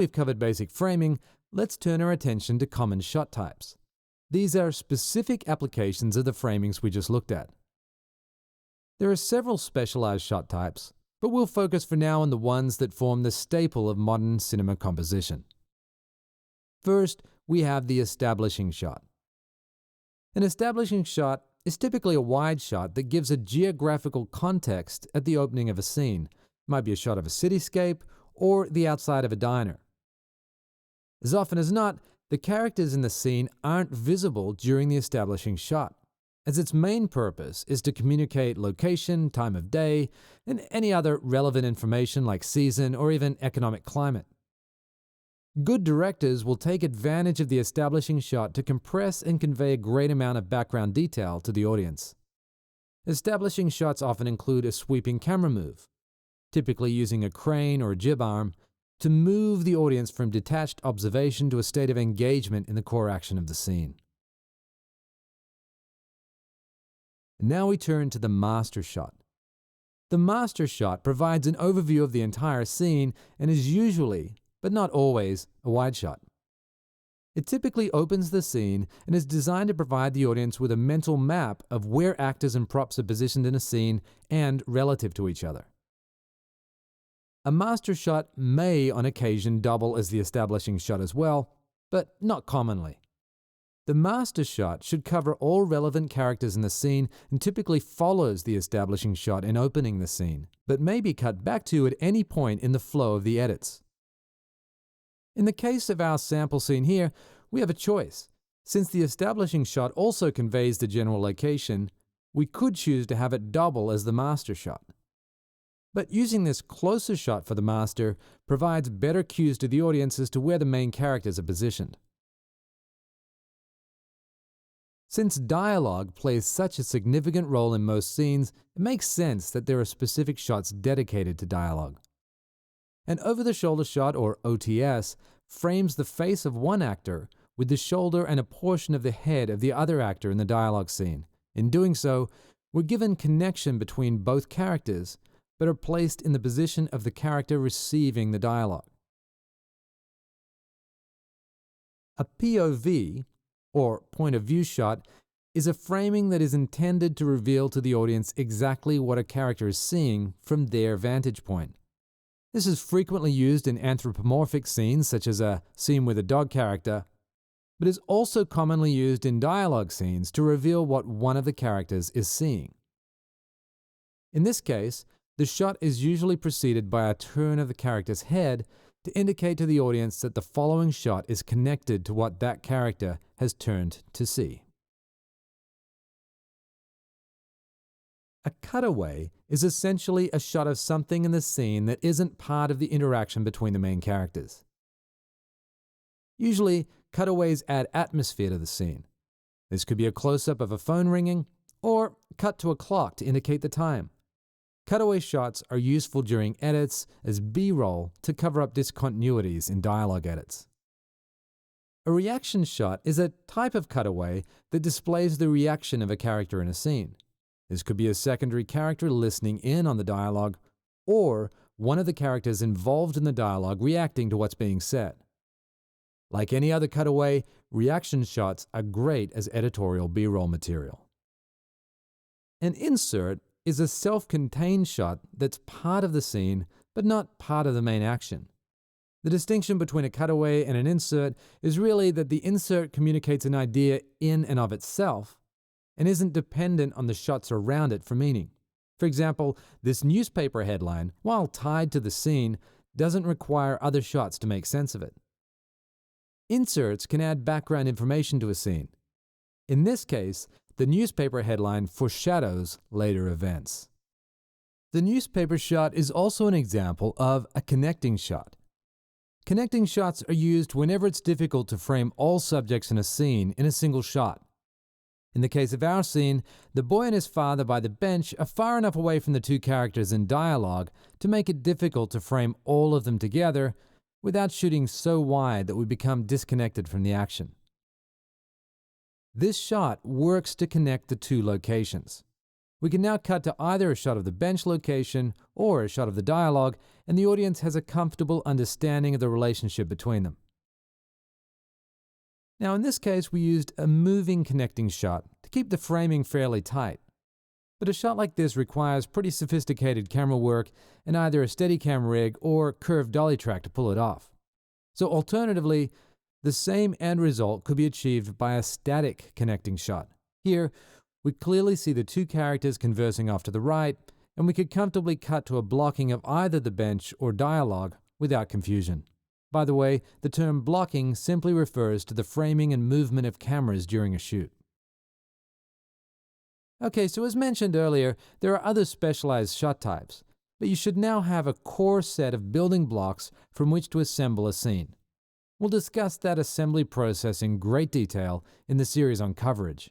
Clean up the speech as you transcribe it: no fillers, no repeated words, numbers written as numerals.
We've covered basic framing, let's turn our attention to common shot types. These are specific applications of the framings we just looked at. There are several specialized shot types, but we'll focus for now on the ones that form the staple of modern cinema composition. First, we have the establishing shot. An establishing shot is typically a wide shot that gives a geographical context at the opening of a scene. It might be a shot of a cityscape or the outside of a diner. As often as not, the characters in the scene aren't visible during the establishing shot, as its main purpose is to communicate location, time of day, and any other relevant information like season or even economic climate. Good directors will take advantage of the establishing shot to compress and convey a great amount of background detail to the audience. Establishing shots often include a sweeping camera move, typically using a crane or a jib arm, to move the audience from detached observation to a state of engagement in the core action of the scene. Now we turn to the master shot. The master shot provides an overview of the entire scene and is usually, but not always, a wide shot. It typically opens the scene and is designed to provide the audience with a mental map of where actors and props are positioned in a scene and relative to each other. A master shot may on occasion double as the establishing shot as well, but not commonly. The master shot should cover all relevant characters in the scene and typically follows the establishing shot in opening the scene, but may be cut back to at any point in the flow of the edits. In the case of our sample scene here, we have a choice. Since the establishing shot also conveys the general location, we could choose to have it double as the master shot. But using this closer shot for the master provides better cues to the audience as to where the main characters are positioned. Since dialogue plays such a significant role in most scenes, it makes sense that there are specific shots dedicated to dialogue. An over-the-shoulder shot, or OTS, frames the face of one actor with the shoulder and a portion of the head of the other actor in the dialogue scene. In doing so, we're given connection between both characters, but are placed in the position of the character receiving the dialogue. A POV, or point of view shot, is a framing that is intended to reveal to the audience exactly what a character is seeing from their vantage point. This is frequently used in anthropomorphic scenes, such as a scene with a dog character, but is also commonly used in dialogue scenes to reveal what one of the characters is seeing. In this case, the shot is usually preceded by a turn of the character's head to indicate to the audience that the following shot is connected to what that character has turned to see. A cutaway is essentially a shot of something in the scene that isn't part of the interaction between the main characters. Usually, cutaways add atmosphere to the scene. This could be a close-up of a phone ringing, or cut to a clock to indicate the time. Cutaway shots are useful during edits as B-roll to cover up discontinuities in dialogue edits. A reaction shot is a type of cutaway that displays the reaction of a character in a scene. This could be a secondary character listening in on the dialogue, or one of the characters involved in the dialogue reacting to what's being said. Like any other cutaway, reaction shots are great as editorial B-roll material. An insert is a self-contained shot that's part of the scene, but not part of the main action. The distinction between a cutaway and an insert is really that the insert communicates an idea in and of itself, and isn't dependent on the shots around it for meaning. For example, this newspaper headline, while tied to the scene, doesn't require other shots to make sense of it. Inserts can add background information to a scene. In this case, the newspaper headline foreshadows later events. The newspaper shot is also an example of a connecting shot. Connecting shots are used whenever it's difficult to frame all subjects in a scene in a single shot. In the case of our scene, the boy and his father by the bench are far enough away from the two characters in dialogue to make it difficult to frame all of them together without shooting so wide that we become disconnected from the action. This shot works to connect the two locations. We can now cut to either a shot of the bench location or a shot of the dialogue, and the audience has a comfortable understanding of the relationship between them. Now, in this case, we used a moving connecting shot to keep the framing fairly tight. But a shot like this requires pretty sophisticated camera work and either a Steadicam rig or curved dolly track to pull it off. So alternatively, the same end result could be achieved by a static connecting shot. Here, we clearly see the two characters conversing off to the right, and we could comfortably cut to a blocking of either the bench or dialogue without confusion. By the way, the term blocking simply refers to the framing and movement of cameras during a shoot. Okay, so as mentioned earlier, there are other specialized shot types, but you should now have a core set of building blocks from which to assemble a scene. We'll discuss that assembly process in great detail in the series on coverage.